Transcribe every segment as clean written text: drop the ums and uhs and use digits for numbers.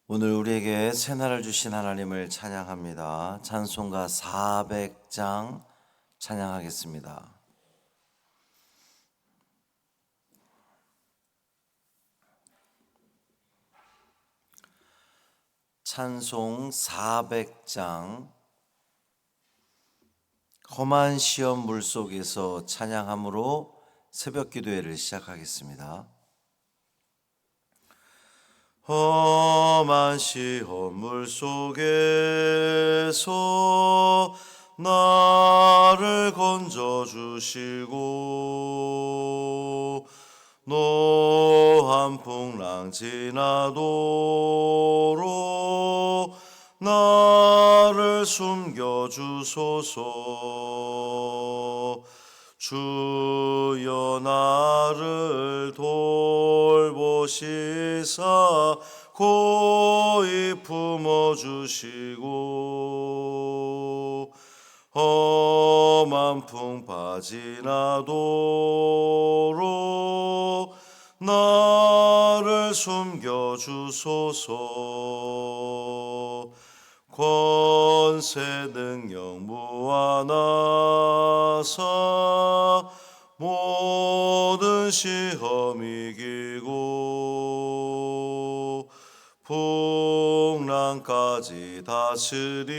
오늘 우리에게 새날을 주신 하나님을 찬양합니다. 찬송가 400장 찬양하겠습니다. 찬송 400장. 험한 시험 물속에서 찬양함으로 새벽 기도회를 시작하겠습니다. 험한 시험 물속에서 나를 건져주시고 노한 풍랑 지나도록 나를 숨겨주소서. 주여 나를 돌보시사 고이 품어주시고 험한 풍파 지나도록 나를 숨겨주소서. 권세 능력 무한하사 모든 시험 이기고 풍랑까지 다스리는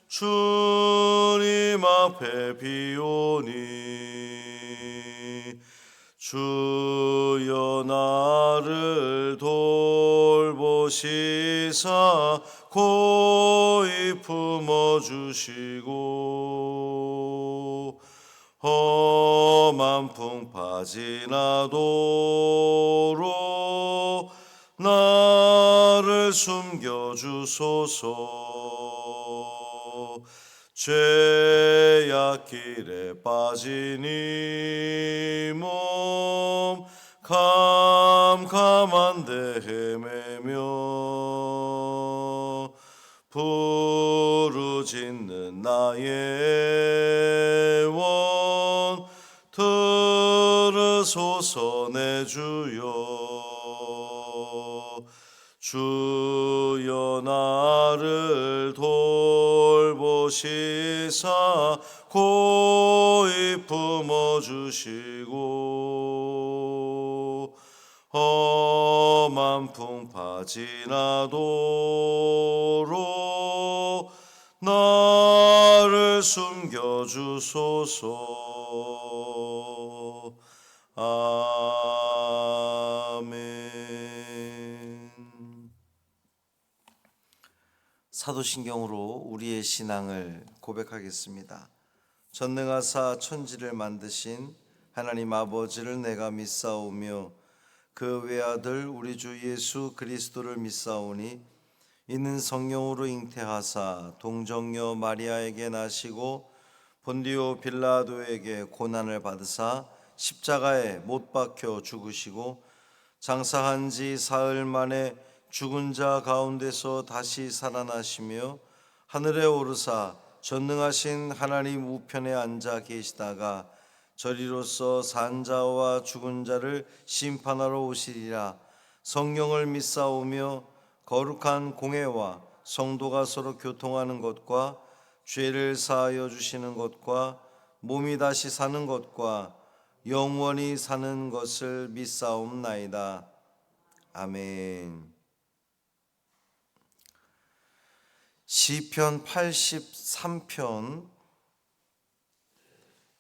주님 앞에 비오니 주여 나를 돌보시사 고이 품어주시고 험한 풍파 지나도록 나를 숨겨주소서. 죄악길에 빠진 이 몸 캄캄한데 헤매며 부르짖는 나의 원 들으소서. 내 주여 주여 나를 돌보시사 고이 품어주시고 험한 풍파 지나도록 나를 숨겨주소서. 아멘. 사도신경으로 우리의 신앙을 고백하겠습니다. 전능하사 천지를 만드신 하나님 아버지를 내가 믿사오며 그 외아들 우리 주 예수 그리스도를 믿사오니 이는 성령으로 잉태하사 동정녀 마리아에게 나시고 본디오 빌라도에게 고난을 받으사 십자가에 못 박혀 죽으시고 장사한 지 사흘 만에 죽은 자 가운데서 다시 살아나시며 하늘에 오르사 전능하신 하나님 우편에 앉아 계시다가 저리로서 산 자와 죽은 자를 심판하러 오시리라. 성령을 믿사오며 거룩한 공회와 성도가 서로 교통하는 것과 죄를 사하여 주시는 것과 몸이 다시 사는 것과 영원히 사는 것을 믿사옵나이다. 아멘. 시편 83편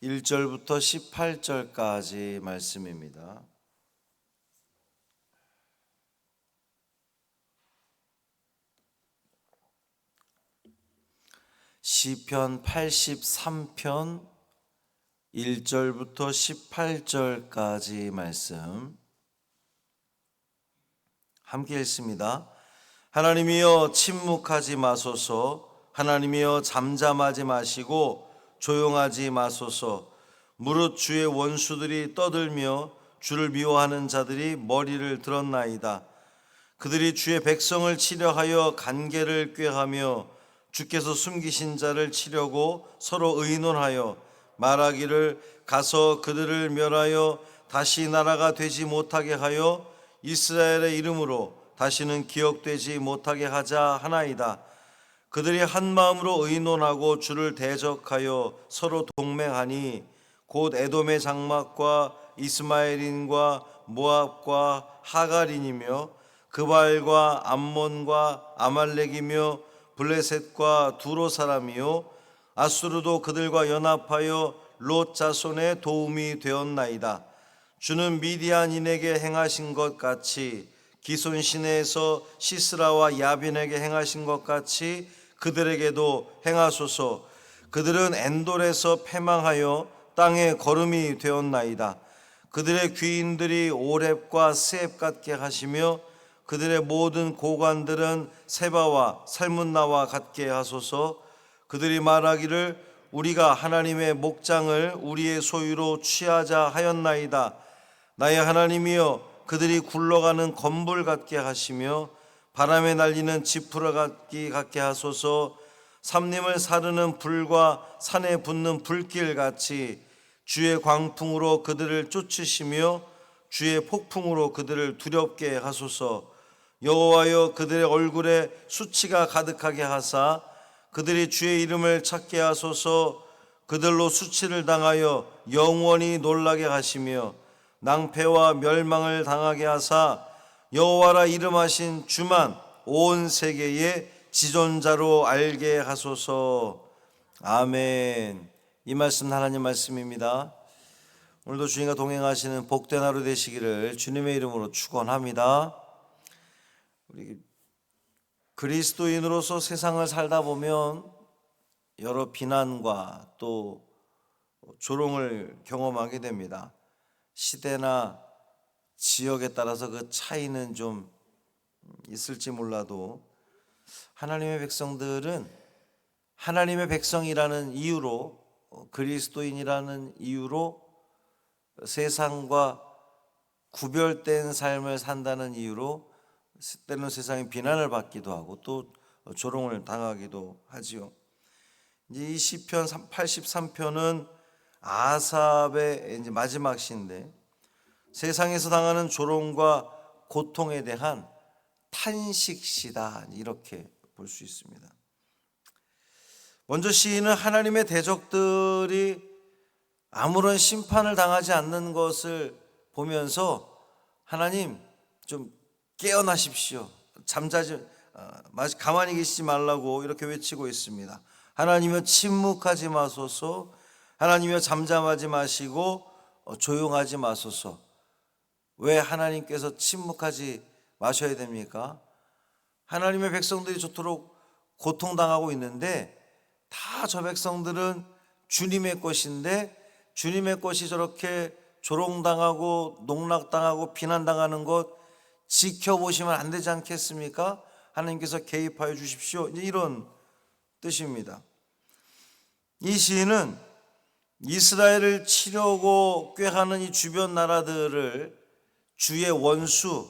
1절부터 18절까지 말씀입니다. 시편 83편 1절부터 18절까지 말씀 함께 읽습니다. 하나님이여 침묵하지 마소서. 하나님이여 잠잠하지 마시고 조용하지 마소서. 무릇 주의 원수들이 떠들며 주를 미워하는 자들이 머리를 들었나이다. 그들이 주의 백성을 치려하여 간계를 꾀하며 주께서 숨기신 자를 치려고 서로 의논하여 말하기를 가서 그들을 멸하여 다시 나라가 되지 못하게 하여 이스라엘의 이름으로 다시는 기억되지 못하게 하자 하나이다. 그들이 한 마음으로 의논하고 주를 대적하여 서로 동맹하니 곧 에돔의 장막과 이스마엘인과 모압과 하갈인이며 그발과 암몬과 아말렉이며 블레셋과 두로 사람이요 아수르도 그들과 연합하여 롯 자손의 도움이 되었나이다. 주는 미디안인에게 행하신 것 같이 기손 시내에서 시스라와 야빈에게 행하신 것 같이 그들에게도 행하소서. 그들은 엔돌에서 패망하여 땅에 거름이 되었나이다. 그들의 귀인들이 오렙과 스앱 같게 하시며 그들의 모든 고관들은 세바와 살문나와 같게 하소서. 그들이 말하기를 우리가 하나님의 목장을 우리의 소유로 취하자 하였나이다. 나의 하나님이여, 그들이 굴러가는 건불 같게 하시며 바람에 날리는 지푸라 같게 하소서. 삼림을 사르는 불과 산에 붙는 불길 같이 주의 광풍으로 그들을 쫓으시며 주의 폭풍으로 그들을 두렵게 하소서. 여호와여, 그들의 얼굴에 수치가 가득하게 하사 그들이 주의 이름을 찾게 하소서. 그들로 수치를 당하여 영원히 놀라게 하시며 낭패와 멸망을 당하게 하사 여호와라 이름하신 주만 온 세계의 지존자로 알게 하소서. 아멘. 이 말씀 하나님 말씀입니다. 오늘도 주님과 동행하시는 복된 하루 되시기를 주님의 이름으로 축원합니다. 우리 그리스도인으로서 세상을 살다 보면 여러 비난과 또 조롱을 경험하게 됩니다. 시대나 지역에 따라서 그 차이는 좀 있을지 몰라도 하나님의 백성들은 하나님의 백성이라는 이유로, 그리스도인이라는 이유로 세상과 구별된 삶을 산다는 이유로 때로는 세상에 비난을 받기도 하고 또 조롱을 당하기도 하지요. 이제 이 시편 83편은 아삽의 이제 마지막 시인데 세상에서 당하는 조롱과 고통에 대한 탄식시다, 이렇게 볼 수 있습니다. 먼저 시인은 하나님의 대적들이 아무런 심판을 당하지 않는 것을 보면서 하나님 좀 깨어나십시오, 가만히 계시지 말라고 이렇게 외치고 있습니다. 하나님이여 침묵하지 마소서. 하나님이여 잠잠하지 마시고 조용하지 마소서. 왜 하나님께서 침묵하지 마셔야 됩니까? 하나님의 백성들이 저토록 고통당하고 있는데 다 저 백성들은 주님의 것인데 주님의 것이 저렇게 조롱당하고 농락당하고 비난당하는 것 지켜보시면 안 되지 않겠습니까? 하나님께서 개입하여 주십시오, 이제 이런 뜻입니다. 이 시인은 이스라엘을 치려고 꾀하는 이 주변 나라들을 주의 원수,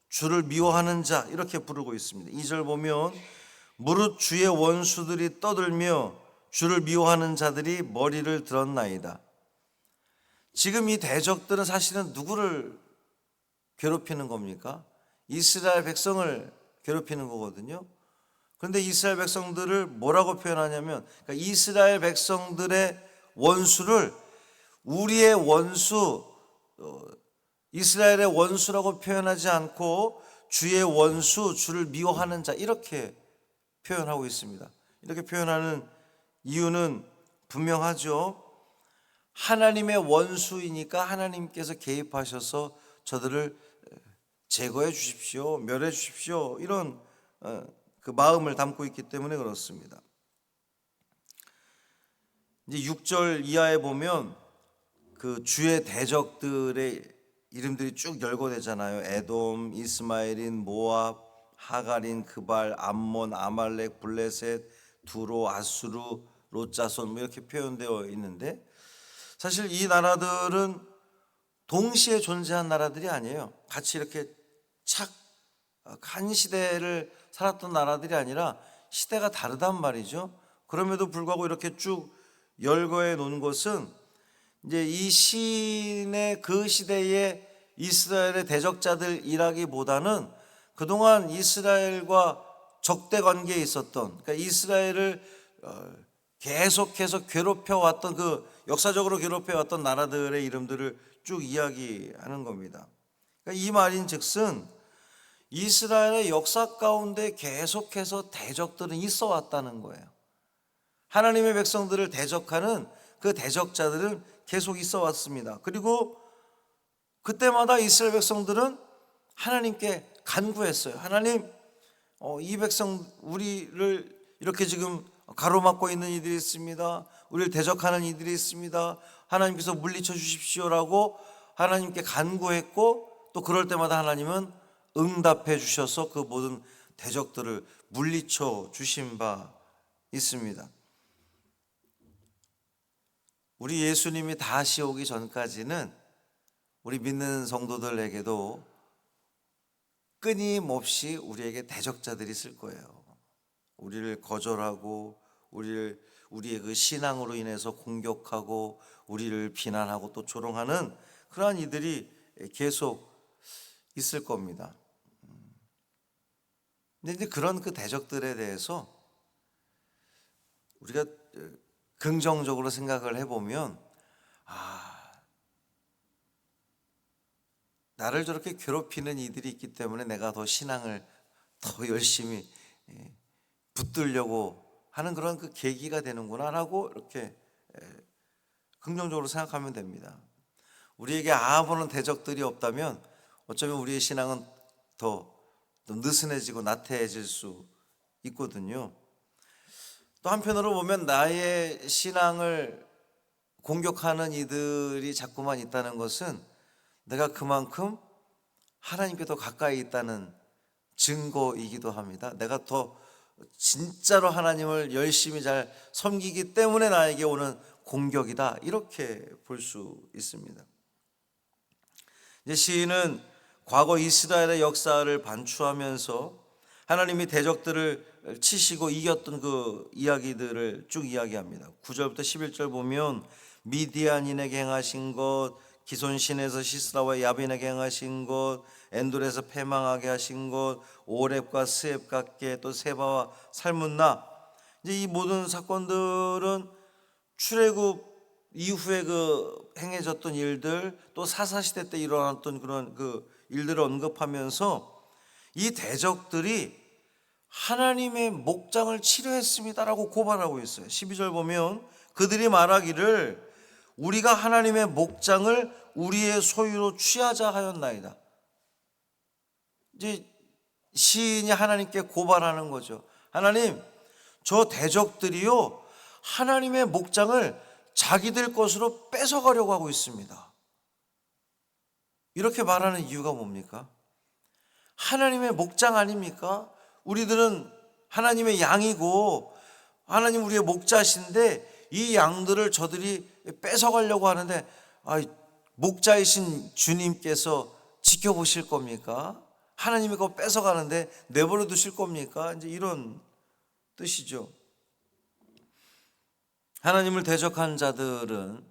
주를 미워하는 자, 이렇게 부르고 있습니다. 2절 보면 무릇 주의 원수들이 떠들며 주를 미워하는 자들이 머리를 들었나이다. 지금 이 대적들은 사실은 누구를 괴롭히는 겁니까? 이스라엘 백성을 괴롭히는 거거든요. 그런데 이스라엘 백성들을 뭐라고 표현하냐면, 그러니까 이스라엘 백성들의 원수를 우리의 원수, 이스라엘의 원수라고 표현하지 않고 주의 원수, 주를 미워하는 자, 이렇게 표현하고 있습니다. 이렇게 표현하는 이유는 분명하죠. 하나님의 원수이니까 하나님께서 개입하셔서 저들을 제거해 주십시오, 멸해 주십시오, 이런 그 마음을 담고 있기 때문에 그렇습니다. 이제 6절 이하에 보면 그 주의 대적들의 이름들이 쭉 열거되잖아요. 에돔, 이스마엘인, 모압, 하갈인, 그발, 암몬, 아말렉, 블레셋, 두로, 아수르, 롯자손, 이렇게 표현되어 있는데 사실 이 나라들은 동시에 존재한 나라들이 아니에요. 같이 이렇게 한 시대를 살았던 나라들이 아니라 시대가 다르단 말이죠. 그럼에도 불구하고 이렇게 쭉 열거해 놓은 것은 이제 이 시인의 그 시대의 이스라엘의 대적자들이라기보다는 그동안 이스라엘과 적대 관계에 있었던, 그러니까 이스라엘을 계속해서 괴롭혀왔던, 그 역사적으로 괴롭혀왔던 나라들의 이름들을 쭉 이야기하는 겁니다. 그러니까 이 말인즉슨 이스라엘의 역사 가운데 계속해서 대적들은 있어 왔다는 거예요. 하나님의 백성들을 대적하는 그 대적자들은 계속 있어 왔습니다. 그리고 그때마다 이스라엘 백성들은 하나님께 간구했어요. 하나님, 이 백성 우리를 이렇게 지금 가로막고 있는 이들이 있습니다. 우리를 대적하는 이들이 있습니다. 하나님께서 물리쳐 주십시오라고 하나님께 간구했고, 또 그럴 때마다 하나님은 응답해 주셔서 그 모든 대적들을 물리쳐 주신 바 있습니다. 우리 예수님이 다시 오기 전까지는 우리 믿는 성도들에게도 끊임없이 우리에게 대적자들이 있을 거예요. 우리를 거절하고 우리의 그 신앙으로 인해서 공격하고 우리를 비난하고 또 조롱하는 그러한 이들이 계속 있을 겁니다. 근데 이제 그런 그 대적들에 대해서 우리가 긍정적으로 생각을 해보면, 나를 저렇게 괴롭히는 이들이 있기 때문에 내가 더 신앙을 더 열심히 붙들려고 하는 그런 그 계기가 되는구나 라고 이렇게 긍정적으로 생각하면 됩니다. 우리에게 아무런 대적들이 없다면 어쩌면 우리의 신앙은 더 느슨해지고 나태해질 수 있거든요. 또 한편으로 보면 나의 신앙을 공격하는 이들이 자꾸만 있다는 것은 내가 그만큼 하나님께 더 가까이 있다는 증거이기도 합니다. 내가 더 진짜로 하나님을 열심히 잘 섬기기 때문에 나에게 오는 공격이다, 이렇게 볼 수 있습니다. 이제 시인은 과거 이스라엘의 역사를 반추하면서 하나님이 대적들을 치시고 이겼던 그 이야기들을 쭉 이야기합니다. 9절부터 11절 보면 미디안인에게 행하신 것, 기손신에서 시스라와 야빈에게 행하신 것, 엔돌에서 패망하게 하신 것, 오렙과 스앱 또 세바와 살문나, 이제 이 모든 사건들은 출애굽 이후에 그 행해졌던 일들, 또 사사시대 때 일어났던 그런 그 일들을 언급하면서 이 대적들이 하나님의 목장을 치려했습니다라고 고발하고 있어요. 12절 보면 그들이 말하기를 우리가 하나님의 목장을 우리의 소유로 취하자 하였나이다. 이제 시인이 하나님께 고발하는 거죠. 하나님, 저 대적들이요 하나님의 목장을 자기들 것으로 뺏어가려고 하고 있습니다. 이렇게 말하는 이유가 뭡니까? 하나님의 목장 아닙니까? 우리들은 하나님의 양이고 하나님 우리의 목자신데 이 양들을 저들이 뺏어가려고 하는데, 목자이신 주님께서 지켜보실 겁니까? 하나님이 그거 뺏어가는데 내버려 두실 겁니까? 이제 이런 뜻이죠. 하나님을 대적한 자들은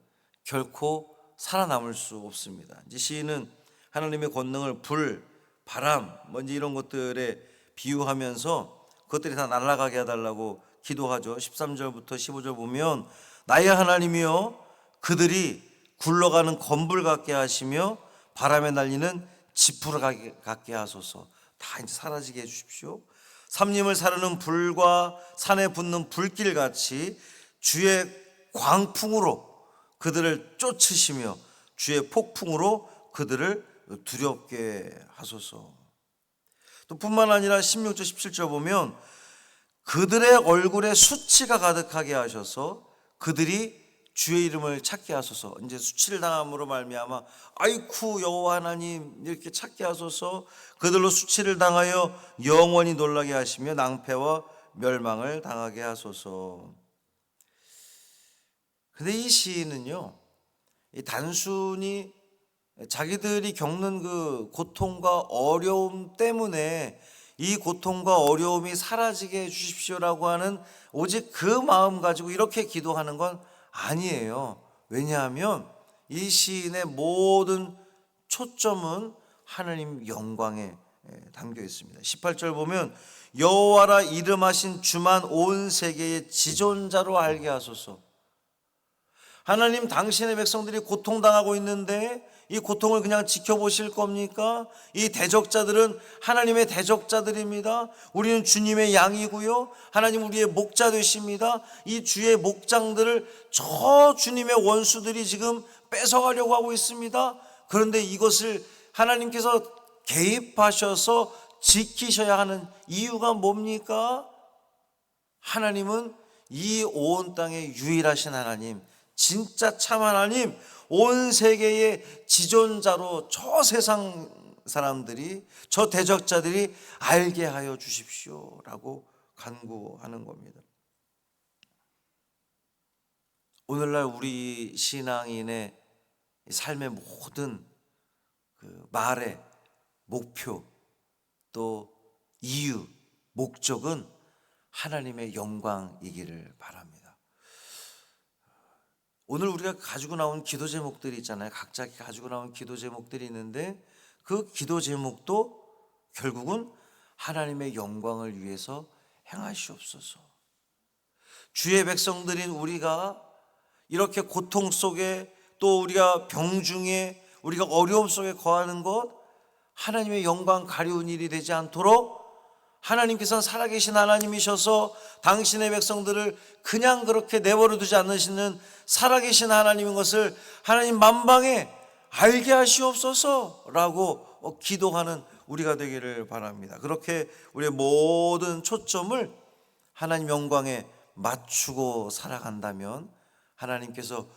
결코 살아남을 수 없습니다. 이제 시인은 하나님의 권능을 불, 바람, 뭔지 이런 것들에 비유하면서 그것들이 다 날아가게 해달라고 기도하죠. 13절부터 15절 보면 나의 하나님이여 그들이 굴러가는 건불 같게 하시며 바람에 날리는 지푸라 같게 하소서. 다 이제 사라지게 해주십시오. 삼림을 사르는 불과 산에 붙는 불길같이 주의 광풍으로 그들을 쫓으시며 주의 폭풍으로 그들을 두렵게 하소서. 또 뿐만 아니라 16절 17절 보면 그들의 얼굴에 수치가 가득하게 하셔서 그들이 주의 이름을 찾게 하소서. 이제 수치를 당함으로 말미암아 아이쿠 여호와 하나님 이렇게 찾게 하소서. 그들로 수치를 당하여 영원히 놀라게 하시며 낭패와 멸망을 당하게 하소서. 근데 이 시인은요, 단순히 자기들이 겪는 그 고통과 어려움 때문에 이 고통과 어려움이 사라지게 해주십시오라고 하는 오직 그 마음 가지고 이렇게 기도하는 건 아니에요. 왜냐하면 이 시인의 모든 초점은 하나님 영광에 담겨 있습니다. 18절 보면 여호와라 이름하신 주만 온 세계의 지존자로 알게 하소서. 하나님, 당신의 백성들이 고통당하고 있는데 이 고통을 그냥 지켜보실 겁니까? 이 대적자들은 하나님의 대적자들입니다. 우리는 주님의 양이고요, 하나님 우리의 목자 되십니다. 이 주의 목장들을 저 주님의 원수들이 지금 뺏어가려고 하고 있습니다. 그런데 이것을 하나님께서 개입하셔서 지키셔야 하는 이유가 뭡니까? 하나님은 이 온 땅의 유일하신 하나님, 진짜 참 하나님, 온 세계의 지존자로 저 세상 사람들이, 저 대적자들이 알게 하여 주십시오라고 간구하는 겁니다. 오늘날 우리 신앙인의 삶의 모든 그 말의 목표, 또 이유, 목적은 하나님의 영광이기를 바랍니다. 오늘 우리가 가지고 나온 기도 제목들이 있잖아요. 각자 가지고 나온 기도 제목들이 있는데 그 기도 제목도 결국은 하나님의 영광을 위해서 행하시옵소서. 주의 백성들인 우리가 이렇게 고통 속에, 또 우리가 병중에, 우리가 어려움 속에 거하는 것, 하나님의 영광 가리운 일이 되지 않도록 하나님께서는 살아계신 하나님이셔서 당신의 백성들을 그냥 그렇게 내버려 두지 않으시는 살아계신 하나님인 것을 하나님 만방에 알게 하시옵소서라고 기도하는 우리가 되기를 바랍니다. 그렇게 우리의 모든 초점을 하나님 영광에 맞추고 살아간다면 하나님께서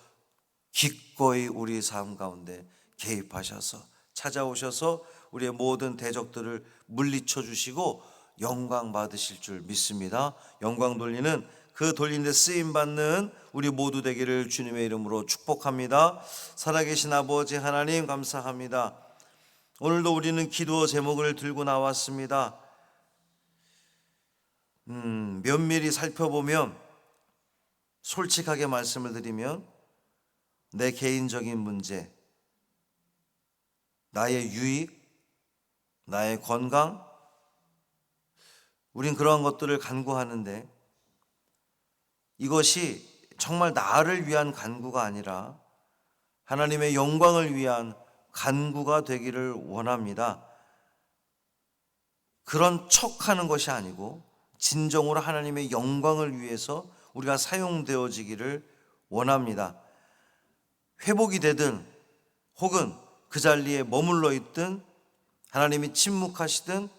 기꺼이 우리 삶 가운데 개입하셔서 찾아오셔서 우리의 모든 대적들을 물리쳐 주시고 영광 받으실 줄 믿습니다. 영광 돌리는, 그 돌리는 데 쓰임 받는 우리 모두 되기를 주님의 이름으로 축복합니다. 살아계신 아버지 하나님, 감사합니다. 오늘도 우리는 기도 제목을 들고 나왔습니다. 면밀히 살펴보면, 솔직하게 말씀을 드리면 내 개인적인 문제, 나의 유익, 나의 건강, 우린 그러한 것들을 간구하는데 이것이 정말 나를 위한 간구가 아니라 하나님의 영광을 위한 간구가 되기를 원합니다. 그런 척하는 것이 아니고 진정으로 하나님의 영광을 위해서 우리가 사용되어지기를 원합니다. 회복이 되든 혹은 그 자리에 머물러 있든 하나님이 침묵하시든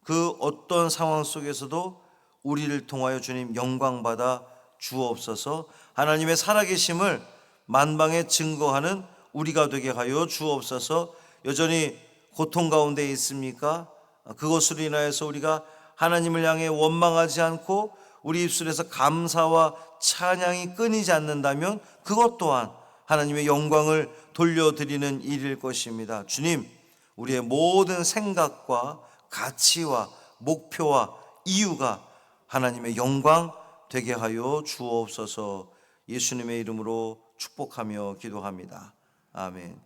그 어떤 상황 속에서도 우리를 통하여 주님 영광받아 주옵소서. 하나님의 살아계심을 만방에 증거하는 우리가 되게 하여 주옵소서. 여전히 고통 가운데 있습니까? 그것으로 인하여서 우리가 하나님을 향해 원망하지 않고 우리 입술에서 감사와 찬양이 끊이지 않는다면 그것 또한 하나님의 영광을 돌려드리는 일일 것입니다. 주님, 우리의 모든 생각과 가치와 목표와 이유가 하나님의 영광 되게 하여 주옵소서. 예수님의 이름으로 축복하며 기도합니다. 아멘.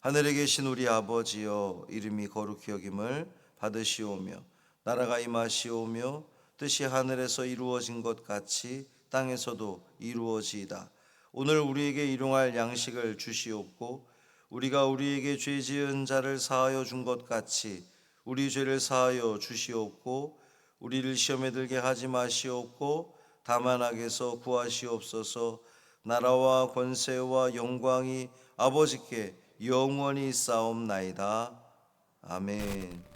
하늘에 계신 우리 아버지여, 이름이 거룩히 여김을 받으시오며 나라가 임하시오며 뜻이 하늘에서 이루어진 것 같이 땅에서도 이루어지이다. 오늘 우리에게 일용할 양식을 주시옵고 우리가 우리에게 죄 지은 자를 사하여 준 것 같이 우리 죄를 사하여 주시옵고 우리를 시험에 들게 하지 마시옵고 다만 악에서 구하시옵소서. 나라와 권세와 영광이 아버지께 영원히 있사옵나이다. 아멘.